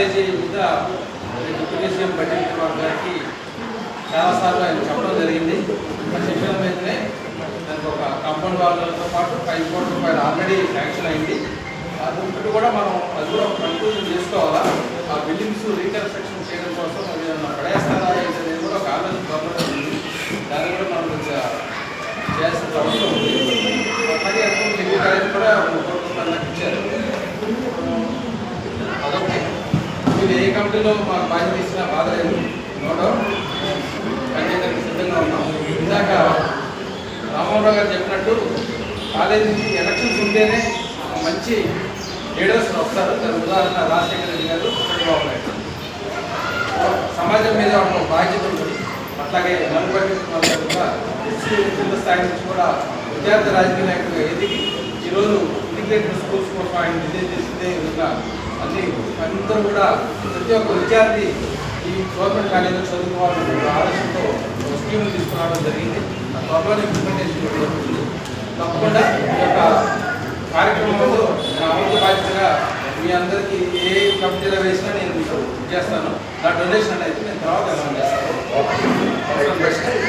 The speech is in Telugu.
కాలేజీ మీద డిప్యూటీ సీఎం బడ్జెట్ విభాగ్ గారికి చాలాసార్లు ఆయన చెప్పడం జరిగింది. చెప్పడం మీదనే దానికి ఒక కాంపౌండ్ వాళ్ళతో పాటు 5 కోట్ల రూపాయలు ఆల్రెడీ శాంక్షన్ అయింది. అదొకటి కూడా మనం అది కూడా కన్క్లూజన్ చేసుకోవాలా. ఆ బిల్డింగ్స్ రీకన్స్ట్రక్షన్ చేయడం కోసం అది పడేస్తారా అనేది కూడా ఒక ఆలోచన గవర్నమెంట్ ఉంది. దాన్ని కూడా మనం చేయాల్సిన అవసరం ఉంది. అలాగే డిగ్రీ కాలేజ్ కూడా 3 కోట్ల రూపాయలు ఇచ్చారు. అదొకటి మీరు ఏ కమిటీలో మాకు బాధ్యత ఇచ్చినా బాధ లేదు, నో డౌట్ పనిచేయడానికి సిద్ధంగా ఉన్నాం. ఇందాక రామారావు గారు చెప్పినట్టు కాలేజీకి ఎలక్షన్స్ ఉంటేనే మంచి లీడర్స్ వస్తారు. దాని ఉదాహరణ రాజశేఖర రెడ్డి గారు, చంద్రబాబు నాయుడు. సమాజం మీద ఒక బాధ్యత ఉంటుంది. అట్లాగే నలుగురి కూడా కింద స్థాయి నుంచి కూడా విద్యార్థి రాజకీయ నాయకులుగా ఎదిగి ఈరోజు ఇంటిగ్రేటెడ్ స్కూల్స్ కోసం ఆయన విజయం చేసిందే విధంగా అందరూ కూడా ప్రతి ఒక్క విద్యార్థి ఈ గవర్నమెంట్ కాలేజీలో చదువుకోవాలనే ఆలోచనతో స్కీమ్ తీసుకురావడం జరిగింది. ఆ త్వరలోనే ఇంప్లిమెంటేషన్ జరుగుతుంది. తప్పకుండా ఈ యొక్క కార్యక్రమంలో నా వంతు బాధ్యతగా మీ అందరికీ ఏ కమిటీలో వేసినా నేను మీకు చేస్తాను. నా డొనేషన్ అనేది నేను తర్వాత అనౌన్స్ చేస్తాను.